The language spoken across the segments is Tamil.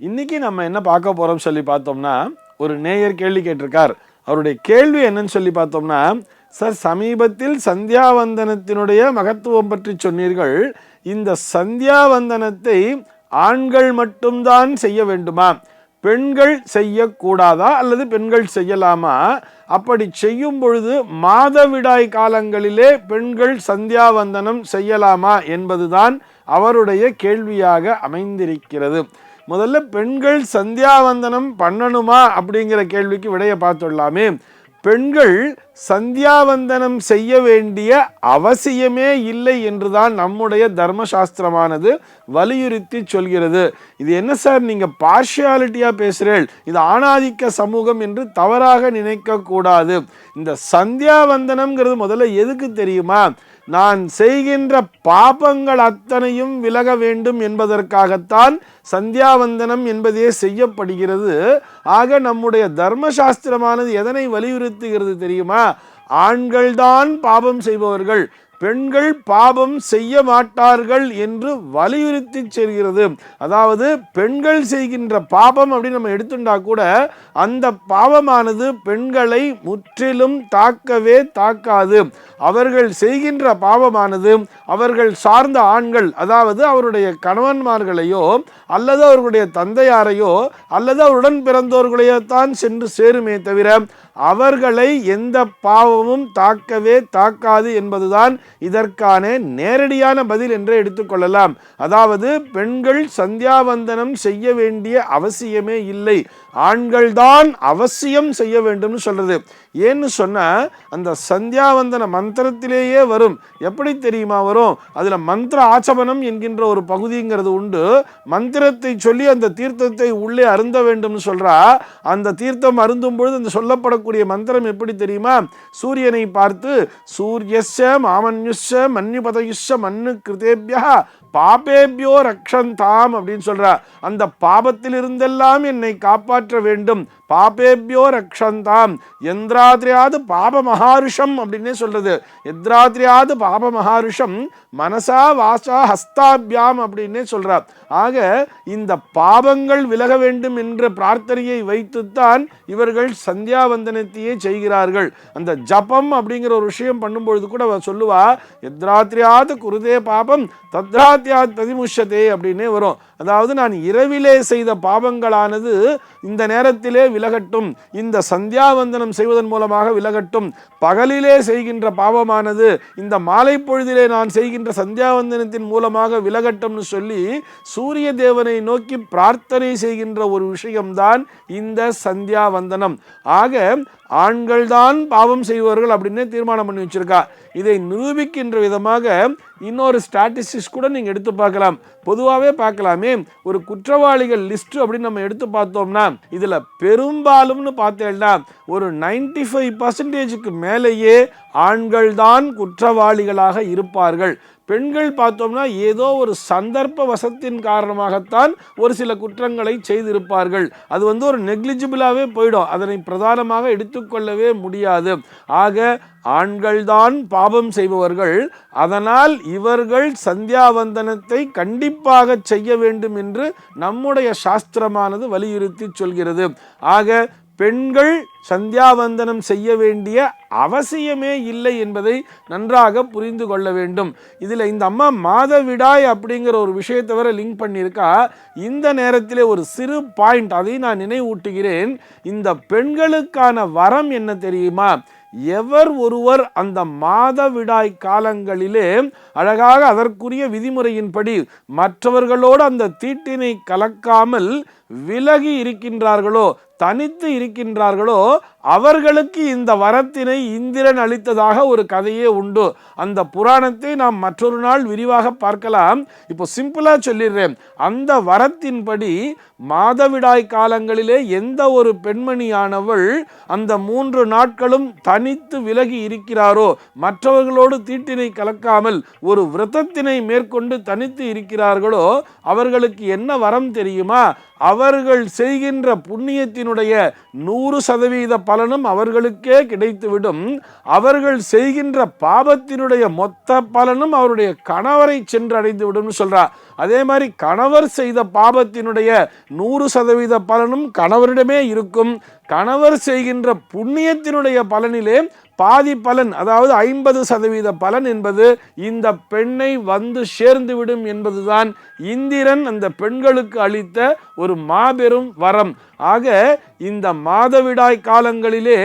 இன்னைக்கு நம்ம என்ன பார்க்க போறோம் சொல்லி பார்த்தோம்னா, ஒரு நேயர் கேள்வி கேட்டிருக்கார். அவருடைய கேள்வி என்னன்னு சொல்லி பார்த்தோம்னா, சார் சமீபத்தில் சந்தியாவந்தனத்தினுடைய மகத்துவம் பற்றி சொன்னீர்கள். இந்த சந்தியாவந்தனத்தை ஆண்கள் மட்டும்தான் செய்ய வேண்டுமா, பெண்கள் செய்யக்கூடாதா அல்லது பெண்கள் செய்யலாமா? அப்படி செய்யும் பொழுது மாதவிடாய் காலங்களிலே பெண்கள் சந்தியாவந்தனம் செய்யலாமா என்பதுதான் அவருடைய கேள்வியாக அமைந்திருக்கிறது. முதல்ல பெண்கள் சந்தியாவந்தனம் பண்ணணுமா அப்படிங்கிற கேள்விக்கு விடைய பார்த்துடலாமே. பெண்கள் சந்தியாவந்தனம் செய்ய வேண்டிய அவசியமே இல்லை என்றுதான் நம்முடைய தர்மசாஸ்திரமானது வலியுறுத்தி சொல்கிறது. இது என்ன சார் நீங்க பார்ஷியாலிட்டியா பேசுறீர்கள், இது ஆணாதிக்க சமூகம் என்று தவறாக நினைக்க கூடாது. இந்த சந்தியாவந்தனம்ங்கிறது முதல்ல எதுக்கு தெரியுமா? நான் செய்கின்ற பாபங்கள் அத்தனையும் விலக வேண்டும் என்பதற்காகத்தான் சந்தியாவந்தனம் என்பதே செய்யப்படுகிறது. ஆக நம்முடைய தர்மசாஸ்திரமானது எதனை வலியுறுத்துகிறது தெரியுமா? ஆண்கள்தான் பாபம் செய்பவர்கள், பெண்கள் பாபம் செய்ய மாட்டார்கள் என்று வலியுறுத்தி செல்கிறது. அதாவது பெண்கள் செய்கின்ற பாபம் அப்படின்னு நம்ம எடுத்துட்டா கூட அந்த பாவமானது பெண்களை முற்றிலும் தாக்கவே தாக்காது. அவர்கள் செய்கின்ற பாவமானது அவர்கள் சார்ந்த ஆண்கள், அதாவது அவருடைய கணவன்மார்களையோ அல்லது அவர்களுடைய தந்தையாரையோ அல்லது அவருடன் பிறந்தோர்களையோ தான் சென்று சேருமே தவிர அவர்களை எந்த பாவமும் தாக்கவே தாக்காது என்பதுதான் இதற்கான நேரடியான பதில் என்று எடுத்துக்கொள்ளலாம். அதாவது பெண்கள் சந்தியாவந்தனம் செய்ய வேண்டிய அவசியமே இல்லை, ஆண்கள்தான் அவசியம் செய்ய வேண்டும் சொல்றது. ஏன்னு சொன்னா அந்த சந்தியாவந்தன மந்திரத்திலேயே வரும். எப்படி தெரியுமா வரும்? அதுல மந்திர ஆச்சபனம் என்கின்ற ஒரு பகுதிங்கிறது உண்டு. மந்திரத்தை சொல்லி அந்த தீர்த்தத்தை உள்ளே அருந்த வேண்டும் சொல்றா. அந்த தீர்த்தம் அருந்தும் பொழுது அந்த சொல்லப்படக்கூடிய மந்திரம் எப்படி தெரியுமா? சூரியனை பார்த்து சூரியஸ்ய மாமன்யுஷ்ய மன்யுபதயுஷ்ய மன்னு கிருதேபியா பாபேபியோ ரக்ஷந்தாம் அப்படின்னு சொல்றா. அந்த பாபத்தில் இருந்தெல்லாம் என்னை காப்பாற்ற வேண்டும், பாபேபியோ ரக்ஷந்தாம் எந்திராத்ரியாது பாப மகாருஷம் அப்படின்னே சொல்றது. எந்திராத்ரியாது பாப மகாருஷம் மனசா வாசா ஹஸ்தாபியாம் அப்படின்னே சொல்றார். ஆக இந்த பாபங்கள் விலக வேண்டும் என்ற பிரார்த்தனையை வைத்துத்தான் இவர்கள் சந்தியாவந்தனத்தையே செய்கிறார்கள். அந்த ஜபம் அப்படிங்கிற ஒரு விஷயம் பண்ணும்பொழுது கூட சொல்லுவா, எத்ராத்ரியாது குருதே பாபம் தத்ராத்யாத் பிரதிமுஷதே அப்படின்னே வரும். அதாவது நான் இரவிலே செய்த பாபங்களானது இந்த நேரத்திலே விலகட்டும், இந்த சந்தியாவந்தனம் செய்வதன் மூலமாக விலகட்டும். பகலிலே செய்கின்ற பாவமானது இந்த மாலை பொழுதிலே நான் செய்கின்ற சந்தியாவந்தனத்தின் மூலமாக விலகட்டும்னு சொல்லி சூரிய தேவனை நோக்கி பிரார்த்தனை செய்கின்ற ஒரு விஷயம்தான் இந்த சந்தியாவந்தனம். ஆக ஆண்கள்தான் பாவம் செய்வார்கள் அப்படின்னு தீர்மானம் பண்ணி வச்சிருக்கா. இதை நிரூபிக்கின்ற விதமாக இன்னொரு ஸ்டாட்டிஸ்டிக்ஸ் கூட நீங்க எடுத்து பார்க்கலாம். பொதுவாகவே பார்க்கலாமே, ஒரு குற்றவாளிகள் லிஸ்ட் அப்படின்னு நம்ம எடுத்து பார்த்தோம்னா இதுல பெரும்பாலும்னு பார்த்தேன்னா ஒரு 95% மேலேயே ஆண்கள் தான் குற்றவாளிகளாக இருப்பார்கள். பெண்கள் பார்த்தோம்னா ஏதோ ஒரு சந்தர்ப்ப வசத்தின் காரணமாகத்தான் ஒரு சில குற்றங்களை செய்திருப்பார்கள். அது ஒரு நெக்லிஜிபிளாகவே போயிடும், அதனை பிரதானமாக எடுத்துக்கொள்ளவே முடியாது. ஆக ஆண்கள்தான் பாபம் செய்பவர்கள், அதனால் இவர்கள் சந்தியாவந்தனத்தை கண்டிப்பாக செய்ய வேண்டும் என்று நம்முடைய சாஸ்திரமானது வலியுறுத்தி சொல்கிறது. ஆக பெண்கள் சந்தியாவந்தனம் செய்ய வேண்டிய அவசியமே இல்லை என்பதை நன்றாக புரிந்து கொள்ள வேண்டும். இதில் இந்த அம்மா மாதவிடாய் அப்படிங்கிற ஒரு விஷயத்தை வர லிங்க் பண்ணியிருக்கா. இந்த நேரத்திலே ஒரு சிறு பாயிண்ட் அதை நான் நினைவூட்டுகிறேன். இந்த பெண்களுக்கான வரம் என்ன தெரியுமா? எவர் ஒருவர் அந்த மாதவிடாய் காலங்களிலே அழகாக அதற்குரிய விதிமுறையின்படி மற்றவர்களோடு அந்த தீட்டினை கலக்காமல் விலகி இருக்கின்றார்களோ, தனித்து இருக்கின்றார்களோ, அவர்களுக்கு இந்த வரத்தினை இந்திரன் அளித்ததாக ஒரு கதையே உண்டு. அந்த புராணத்தை நாம் மற்றொரு நாள் விரிவாக பார்க்கலாம். இப்போ சிம்பிளா சொல்லிடுறேன். அந்த வரத்தின்படி மாதவிடாய் காலங்களிலே எந்த ஒரு பெண்மணியானவள் அந்த 3 நாட்களும் தனித்து விலகி இருக்கிறாரோ, மற்றவர்களோடு தீட்டினை கலக்காமல் ஒரு விரதத்தினை மேற்கொண்டு தனித்து இருக்கிறார்களோ, அவர்களுக்கு என்ன வரம் தெரியுமா? அவர்கள் செய்கின்ற புண்ணியத்தினுடைய 100% பலனும் அவர்களுக்கே கிடைத்துவிடும். அவர்கள் செய்கின்ற பாபத்தினுடைய மொத்த பலனும் அவருடைய கணவரை சென்று அடைந்து விடும் சொல்றா. அதே மாதிரி கணவர் செய்த பாபத்தினுடைய 100% பலனும் கணவரிடமே இருக்கும். கணவர் செய்கின்ற புண்ணியத்தினுடைய பலனிலே பாதி பலன், அதாவது 50% பலன் என்பது இந்த பெண்ணை வந்து சேர்ந்துவிடும் என்பதுதான் இந்திரன் அந்த பெண்களுக்கு அளித்த ஒரு மாபெரும் வரம். ஆக இந்த மாதவிடாய் காலங்களிலே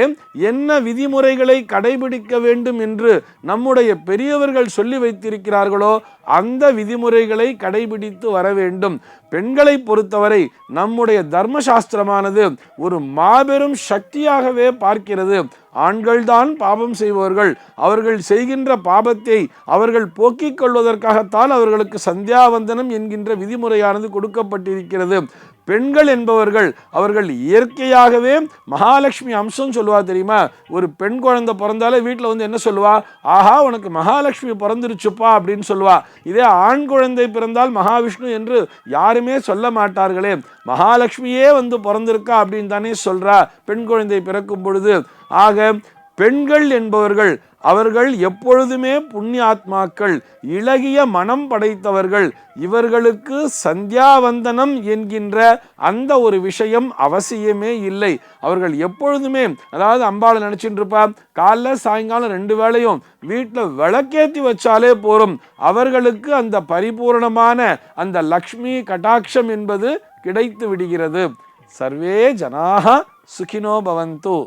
என்ன விதிமுறைகளை கடைபிடிக்க வேண்டும் என்று நம்முடைய பெரியவர்கள் சொல்லி வைத்திருக்கிறார்களோ அந்த விதிமுறைகளை கடைபிடித்து வர வேண்டும். பெண்களை பொறுத்தவரை நம்முடைய தர்மசாஸ்திரமானது ஒரு மாபெரும் சக்தியாகவே பார்க்கிறது. ஆண்கள்தான் பாபம் செய்பவர்கள். அவர்கள் செய்கின்ற பாபத்தை அவர்கள் போக்கிக் கொள்வதற்காகத்தான் அவர்களுக்கு சந்தியாவந்தனம் என்கின்ற விதிமுறையானது கொடுக்கப்பட்டிருக்கிறது. பெண்கள் என்பவர்கள் அவர்கள் இயற்கையாகவே மகாலட்சுமி அம்சம் சொல்லுவா தெரியுமா? ஒரு பெண் குழந்தை பிறந்தாலே வீட்டில் வந்து என்ன சொல்லுவா? ஆஹா, உனக்கு மகாலட்சுமி பிறந்துருச்சுப்பா அப்படின்னு சொல்லுவா. இதே ஆண் குழந்தை பிறந்தால் மகாவிஷ்ணு என்று யாருமே சொல்ல மாட்டார்களே. மகாலட்சுமியே வந்து பிறந்திருக்கா அப்படின்னு தானே சொல்றா பெண் குழந்தை பிறக்கும் பொழுது. ஆக பெண்கள் என்பவர்கள் அவர்கள் எப்பொழுதுமே புண்ணியாத்மாக்கள், இளகிய மனம் படைத்தவர்கள். இவர்களுக்கு சந்தியாவந்தனம் என்கின்ற அந்த ஒரு விஷயம் அவசியமே இல்லை. அவர்கள் எப்பொழுதுமே, அதாவது அம்பாளை நினைச்சிட்டு இருப்பா, காலைல சாயங்காலம் 2 வேளையும் வீட்டில் விளக்கேற்றி வச்சாலே போரும். அவர்களுக்கு அந்த பரிபூர்ணமான அந்த லக்ஷ்மி கடாட்சம் என்பது கிடைத்து விடுகிறது. சர்வே ஜனாக சுகினோ பவந்து.